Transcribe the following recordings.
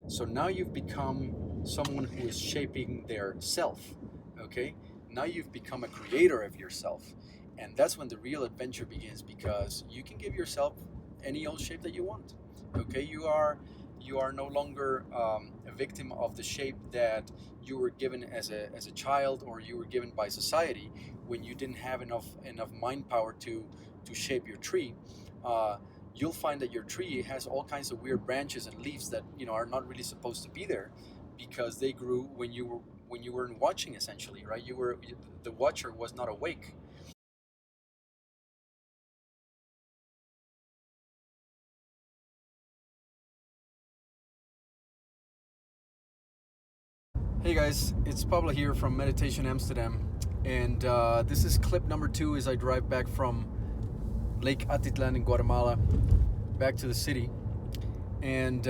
So now you've become someone who is shaping their self. Okay, now you've become a creator of yourself, and that's when the real adventure begins, because you can give yourself any old shape that you want. Okay, you are no longer a victim of the shape that you were given as a child, or you were given by society when you didn't have enough mind power to shape your tree. uh, you'll find that your tree has all kinds of weird branches and leaves that are not really supposed to be there, because they grew when you weren't watching, essentially, right? The watcher was not awake. Hey guys, it's Pablo here from Meditation Amsterdam, and this is clip number 2 as I drive back from Lake Atitlan in Guatemala back to the city. And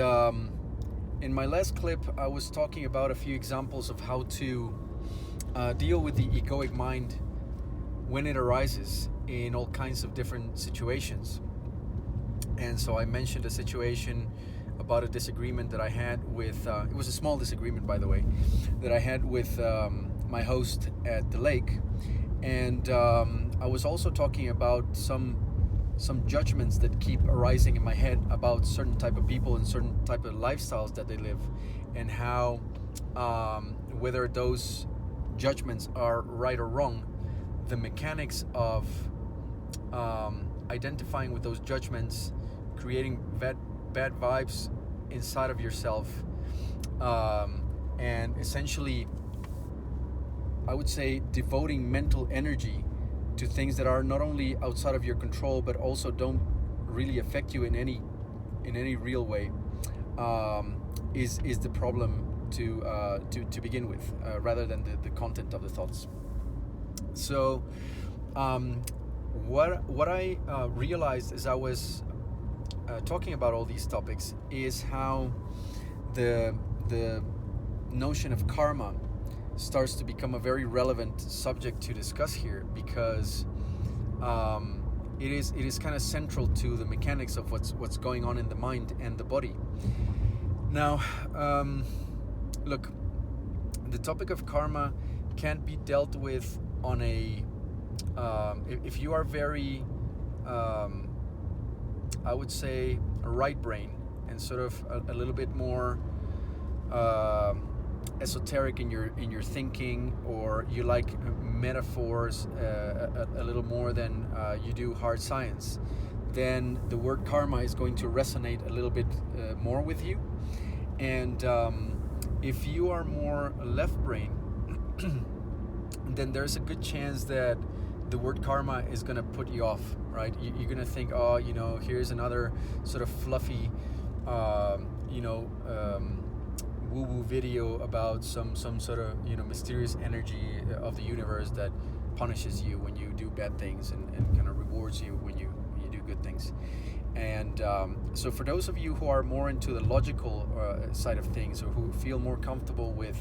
in my last clip, I was talking about a few examples of how to deal with the egoic mind when it arises in all kinds of different situations. And so I mentioned a situation about a disagreement that I had with, it was a small disagreement, by the way, that I had with my host at the lake. And I was also talking about some judgments that keep arising in my head about certain type of people and certain type of lifestyles that they live, and how whether those judgments are right or wrong, the mechanics of identifying with those judgments, creating bad vibes inside of yourself, and essentially, I would say, devoting mental energy to things that are not only outside of your control but also don't really affect you in any real way, is the problem to begin with, rather than the content of the thoughts. So what I realized as I was talking about all these topics is how the notion of karma starts to become a very relevant subject to discuss here, because it is kind of central to the mechanics of what's going on in the mind and the body. Now, look, the topic of karma can't be dealt with on a if you are very I would say right brain, and sort of a little bit more esoteric in your thinking, or you like metaphors a little more than you do hard science, then the word karma is going to resonate a little bit more with you. And if you are more left brain, then there's a good chance that the word karma is going to put you off, right? You're going to think, oh, here's another sort of fluffy, woo-woo video about some sort of mysterious energy of the universe that punishes you when you do bad things, and kind of rewards you when you do good things. And so for those of you who are more into the logical side of things, or who feel more comfortable with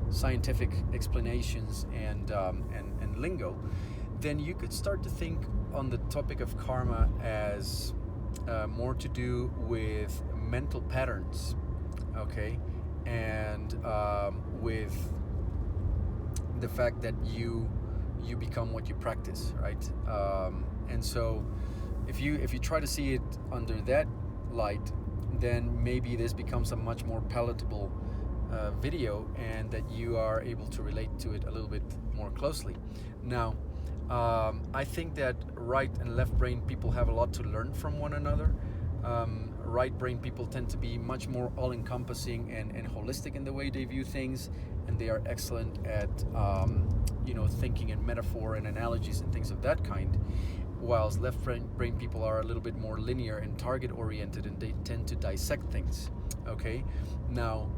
scientific explanations and lingo, then you could start to think on the topic of karma as more to do with mental patterns, okay, and with the fact that you become what you practice, right? And so if you try to see it under that light, then maybe this becomes a much more palatable video, and that you are able to relate to it a little bit more closely. Now, I think that right and left brain people have a lot to learn from one another. Right brain people tend to be much more all-encompassing and holistic in the way they view things, and they are excellent at thinking in metaphor and analogies and things of that kind, whilst left brain people are a little bit more linear and target oriented, and they tend to dissect things. Okay, now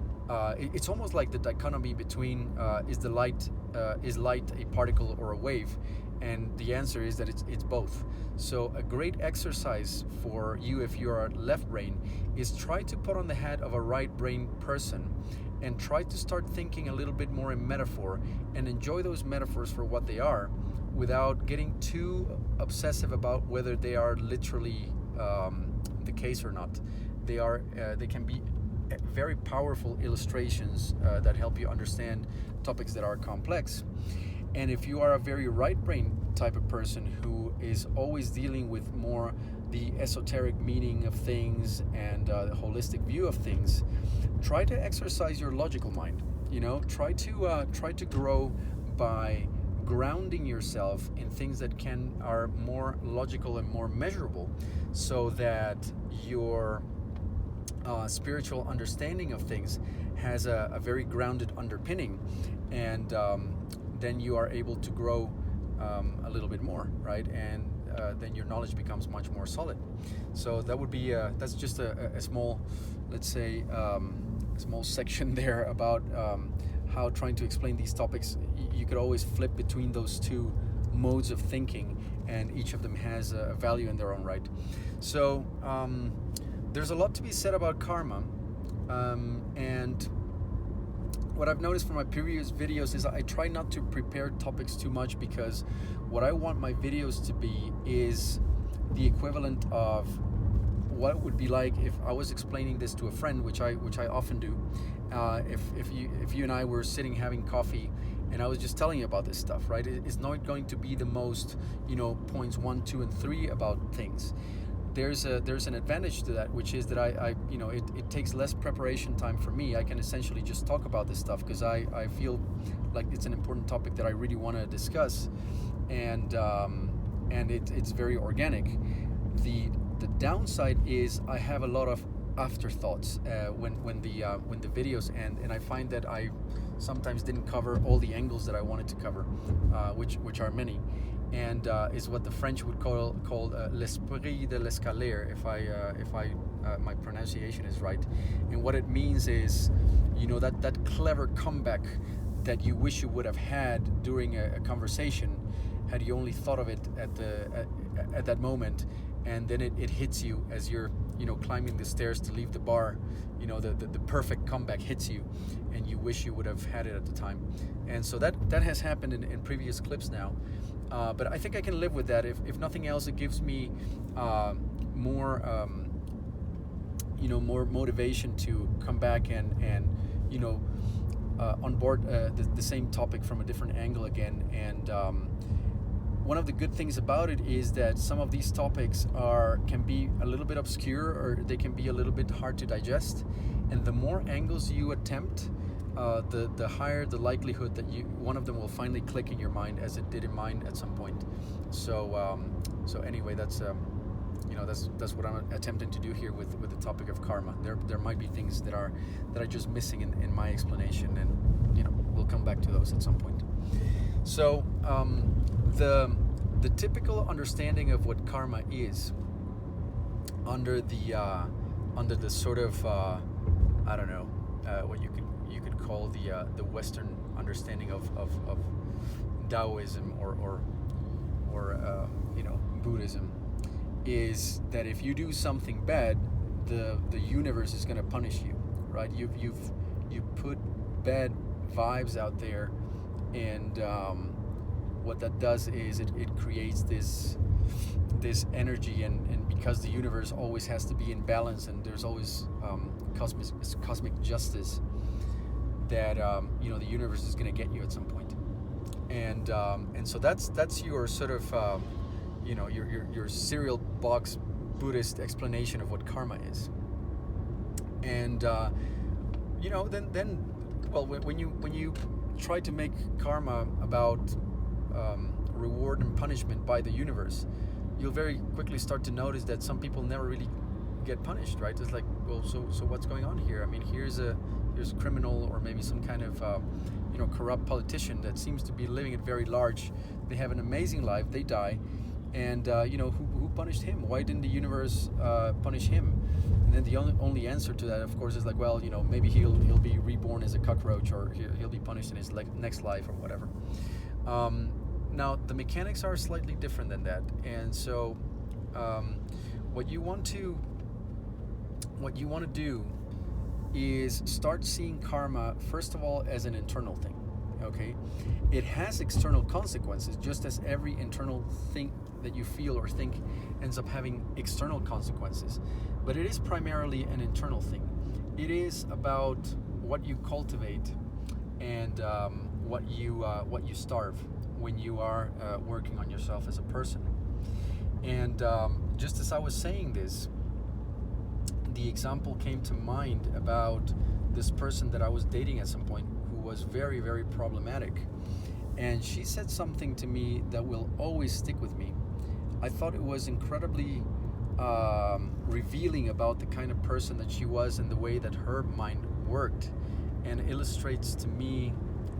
it's almost like the dichotomy between is light a particle or a wave, and the answer is that it's both. So a great exercise for you, if you are left brain, is try to put on the hat of a right brain person, and try to start thinking a little bit more in metaphor, and enjoy those metaphors for what they are, without getting too obsessive about whether they are literally the case or not. They can be very powerful illustrations that help you understand topics that are complex. And if you are a very right brain type of person who is always dealing with more the esoteric meaning of things and the holistic view of things, try to exercise your logical mind. You know, try to grow by grounding yourself in things that are more logical and more measurable, so that your spiritual understanding of things has a very grounded underpinning, and then you are able to grow a little bit more, right? And then your knowledge becomes much more solid. So that would be that's just a small, let's say, small section there about how trying to explain these topics. You could always flip between those two modes of thinking, and each of them has a value in their own right. So there's a lot to be said about karma, and what I've noticed from my previous videos is I try not to prepare topics too much, because what I want my videos to be is the equivalent of what it would be like if I was explaining this to a friend, which I often do. If you and I were sitting having coffee and I was just telling you about this stuff, right? It's not going to be the most, points 1, 2, and 3 about things. There's an advantage to that, which is that it takes less preparation time for me. I can essentially just talk about this stuff because I feel like it's an important topic that I really want to discuss, and it's very organic. The downside is I have a lot of afterthoughts when the videos end, and I find that I sometimes didn't cover all the angles that I wanted to cover, which are many. And is what the French would call l'esprit de l'escalier, if I my pronunciation is right. And what it means is, that clever comeback that you wish you would have had during a conversation, had you only thought of it at that moment, and then it hits you as you're climbing the stairs to leave the bar. The perfect comeback hits you, and you wish you would have had it at the time. And so that has happened in previous clips now. But I think I can live with that. If nothing else, it gives me more motivation to come back and on board the same topic from a different angle again. And one of the good things about it is that some of these topics can be a little bit obscure, or they can be a little bit hard to digest. And the more angles you attempt, the higher the likelihood that one of them will finally click in your mind, as it did in mine at some point. So anyway, that's what I'm attempting to do here with the topic of karma. There might be things that are just missing in my explanation, and we'll come back to those at some point. So the typical understanding of what karma is under the sort of what you could call the Western understanding of Taoism or Buddhism, is that if you do something bad, the universe is going to punish you, right? You put bad vibes out there, and what that does is it creates this energy, and because the universe always has to be in balance, and there's always cosmic justice, that the universe is going to get you at some point. And so that's your sort of your cereal box Buddhist explanation of what karma is. And then when you try to make karma about reward and punishment by the universe, you'll very quickly start to notice that some people never really get punished, right? It's like, well, so what's going on here? I mean, here's a criminal, or maybe some kind of corrupt politician that seems to be living it very large. They have an amazing life, they die, and who punished him? Why didn't the universe punish him? And then the only answer to that, of course, is like, well, maybe he'll be reborn as a cockroach, or he'll be punished in his next life, or whatever. Now the mechanics are slightly different than that, and so what you want to do is start seeing karma, first of all, as an internal thing. Okay, it has external consequences, just as every internal thing that you feel or think ends up having external consequences, but it is primarily an internal thing. it is about what you cultivate and what you starve when you are working on yourself as a person. And just as I was saying this, the example came to mind about this person that I was dating at some point who was very, very problematic. And she said something to me that will always stick with me. I thought it was incredibly revealing about the kind of person that she was and the way that her mind worked, and illustrates to me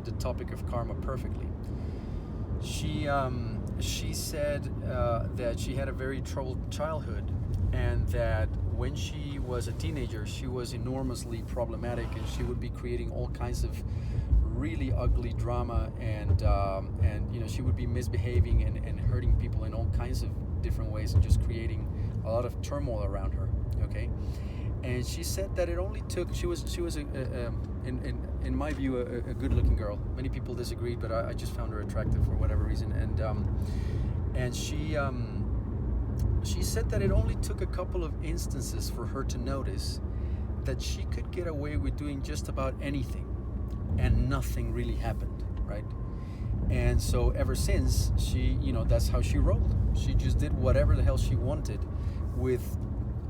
the topic of karma perfectly. She said that she had a very troubled childhood, and that when she was a teenager, she was enormously problematic, and she would be creating all kinds of really ugly drama, and she would be misbehaving and hurting people in all kinds of different ways, and just creating a lot of turmoil around her. Okay, and she said that it only took. She was in my view a good-looking girl. Many people disagreed, but I just found her attractive for whatever reason, and she said that it only took a couple of instances for her to notice that she could get away with doing just about anything, and nothing really happened, right? And so ever since, she, that's how she rolled. She just did whatever the hell she wanted, with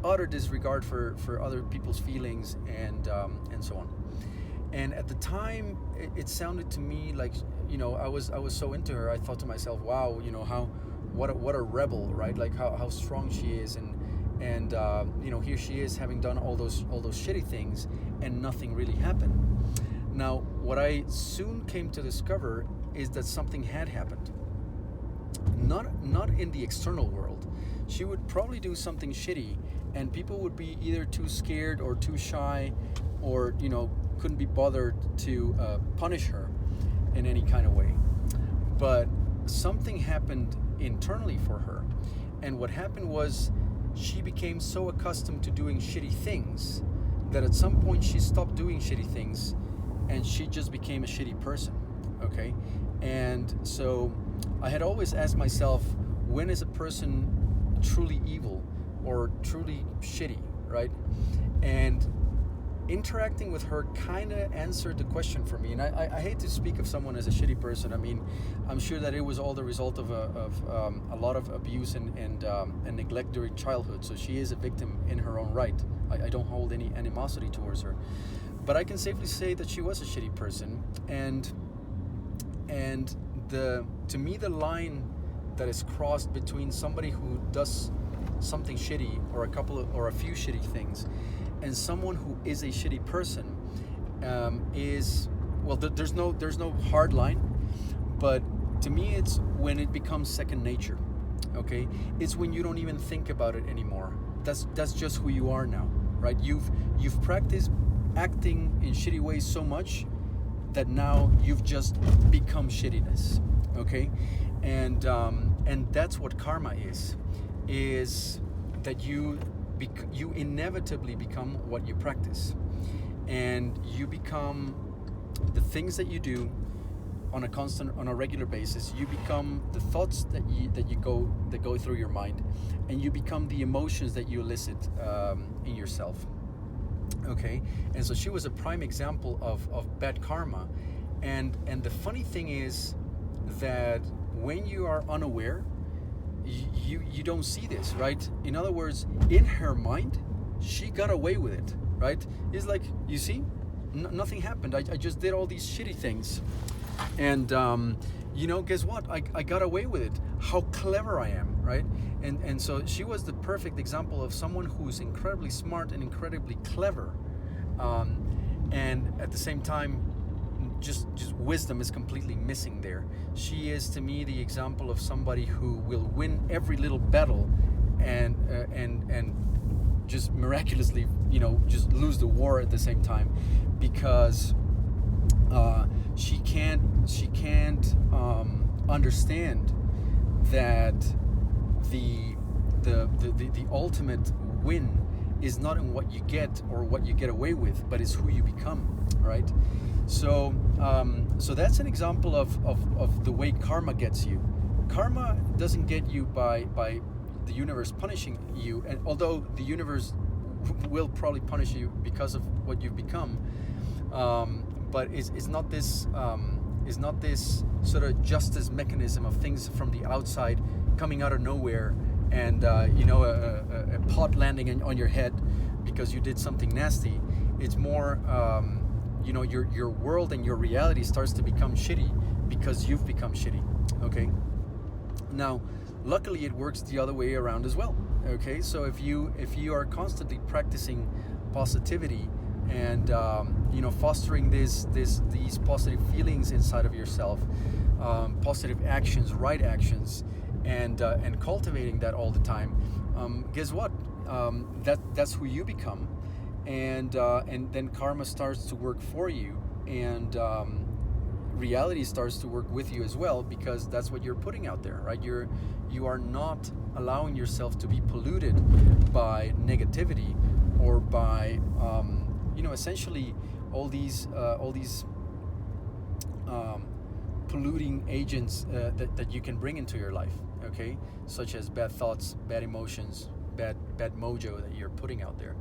utter disregard for other people's feelings and so on. And at the time, it sounded to me like, I was so into her. I thought to myself, wow, what a rebel, right? Like how strong she is, and here she is having done all those shitty things, and nothing really happened. Now, what I soon came to discover is that something had happened. Not in the external world. She would probably do something shitty, and people would be either too scared or too shy, or couldn't be bothered to punish her in any kind of way. But something happened internally for her, and what happened was she became so accustomed to doing shitty things that at some point she stopped doing shitty things, and she just became a shitty person. Okay, and so I had always asked myself, when is a person truly evil or truly shitty, right? And interacting with her kind of answered the question for me. And I hate to speak of someone as a shitty person. I mean, I'm sure that it was all the result of a lot of abuse and neglect during childhood. So she is a victim in her own right. I don't hold any animosity towards her. But I can safely say that she was a shitty person. And to me, the line that is crossed between somebody who does something shitty, or a few shitty things, and someone who is a shitty person is, well, there's no hard line, but to me it's when it becomes second nature. Okay, it's when you don't even think about it anymore. That's just who you are now, right? You've practiced acting in shitty ways so much that now you've just become shittiness. Okay, and that's what karma is that you inevitably become what you practice, and you become the things that you do on a regular basis. You become the thoughts that go through your mind, and you become the emotions that you elicit in yourself. Okay, and so she was a prime example of bad karma, and the funny thing is that when you are unaware, you don't see this, right? In other words, in her mind, she got away with it, right? It's like, you see, nothing happened. I just did all these shitty things, and guess what? I got away with it. How clever I am, right? And so she was the perfect example of someone who's incredibly smart and incredibly clever, and at the same time, just wisdom is completely missing there. She is, to me, the example of somebody who will win every little battle, and just miraculously, just lose the war at the same time, because she can't understand that the ultimate win is not in what you get or what you get away with, but is who you become, right? So that's an example of the way karma gets you. Karma doesn't get you by the universe punishing you, and although the universe will probably punish you because of what you've become. But it's not this sort of justice mechanism of things from the outside coming out of nowhere, and a pot landing on your head because you did something nasty. It's more your world and your reality starts to become shitty because you've become shitty. Okay. Now, luckily, it works the other way around as well. Okay, so if you are constantly practicing positivity and fostering these positive feelings inside of yourself, positive actions, right actions, and cultivating that all the time, guess what? That's who you become, and then karma starts to work for you, and reality starts to work with you as well, because that's what you're putting out there, right? You are not allowing yourself to be polluted by negativity or by essentially all these polluting agents that you can bring into your life, okay, such as bad thoughts, bad emotions, bad mojo that you're putting out there.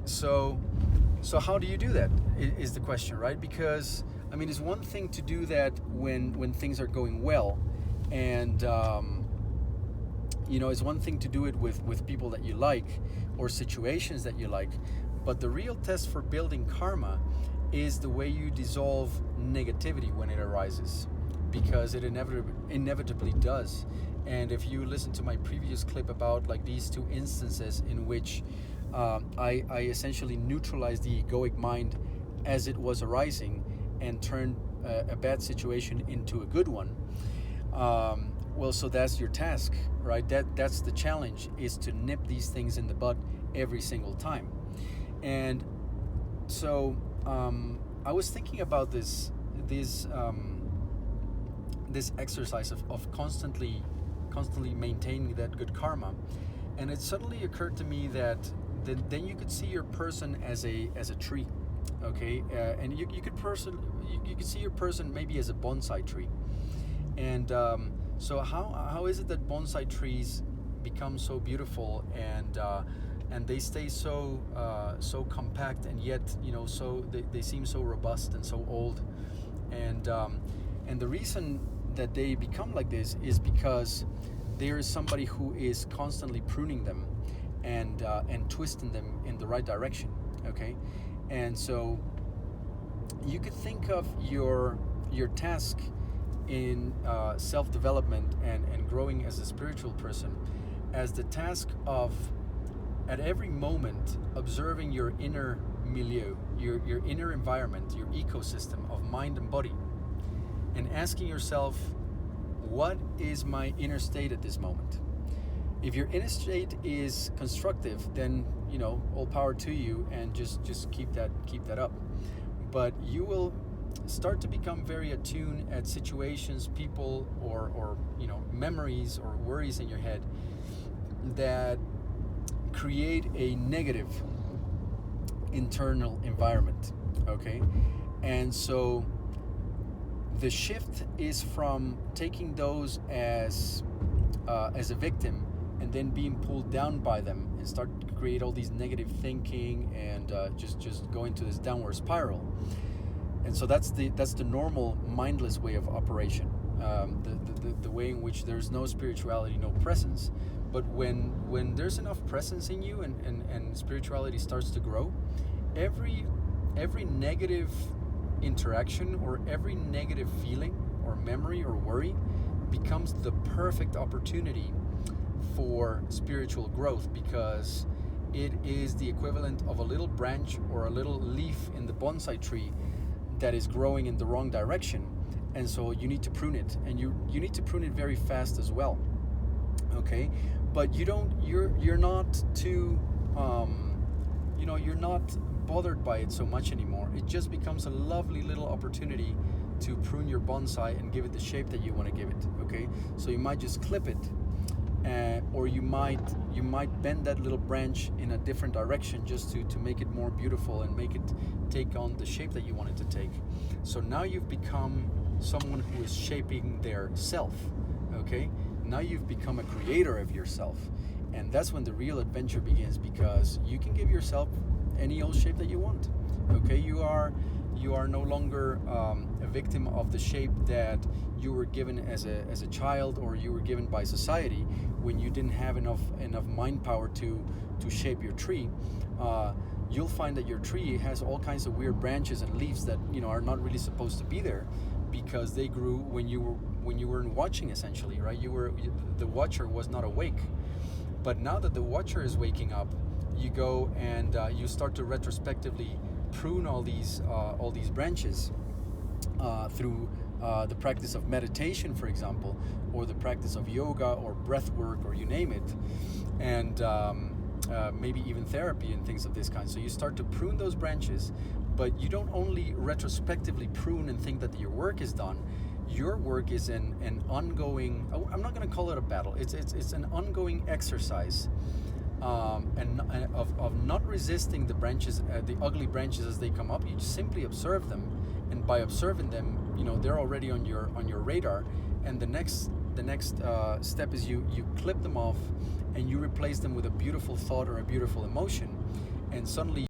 So how do you do that is the question, right? Because I mean, it's one thing to do that when things are going well, and it's one thing to do it with people that you like or situations that you like, but the real test for building karma is the way you dissolve negativity when it arises, because it inevitably does. And if you listen to my previous clip about like these two instances in which I essentially neutralized the egoic mind as it was arising and turned a bad situation into a good one. Well, so that's your task, right? That's the challenge, is to nip these things in the bud every single time. And so I was thinking about this exercise of constantly maintaining that good karma, and it suddenly occurred to me that then you could see your person as a tree. Okay, and you could see your person maybe as a bonsai tree, and so how is it that bonsai trees become so beautiful and they stay so compact, and yet so they seem so robust and so old, and the reason that they become like this is because there is somebody who is constantly pruning them and twisting them in the right direction. Okay. And so you could think of your task in self-development and growing as a spiritual person as the task of, at every moment, observing your inner milieu, your inner environment, your ecosystem of mind and body, and asking yourself, what is my inner state at this moment? If your inner state is constructive, then all power to you, and just keep that up. But you will start to become very attuned at situations, people, or memories or worries in your head that create a negative internal environment. Okay, and so the shift is from taking those as a victim and then being pulled down by them and start to create all these negative thinking and just go into this downward spiral. And so that's the normal mindless way of operation, the way in which there's no spirituality, no presence. But when there's enough presence in you and spirituality starts to grow, every negative interaction or every negative feeling or memory or worry becomes the perfect opportunity for spiritual growth, because it is the equivalent of a little branch or a little leaf in the bonsai tree that is growing in the wrong direction, and so you need to prune it, and you need to prune it very fast as well. Okay, but you're not too you're not bothered by it so much anymore. It just becomes a lovely little opportunity to prune your bonsai and give it the shape that you want to give it. Okay, so you might just clip it, or you might bend that little branch in a different direction just to make it more beautiful and make it take on the shape that you want it to take. So now you've become someone who is shaping their self. Okay, now you've become a creator of yourself, And that's when the real adventure begins, because you can give yourself any old shape that you want. Okay, you are no longer a victim of the shape that you were given as a child, or you were given by society when you didn't have enough mind power to shape your tree. You'll find that your tree has all kinds of weird branches and leaves that are not really supposed to be there, because they grew when you weren't watching, essentially, right? The watcher was not awake. But now that the watcher is waking up, you go and you start to retrospectively prune all these branches through the practice of meditation, for example, or the practice of yoga or breath work, or you name it, and maybe even therapy and things of this kind. So you start to prune those branches, but you don't only retrospectively prune and think that your work is done. Your work is an ongoing, I'm not going to call it a battle, it's an ongoing exercise, and of not resisting the branches, the ugly branches as they come up. You just simply observe them, and by observing them, they're already on your radar. And the next step is you clip them off, and you replace them with a beautiful thought or a beautiful emotion, and suddenly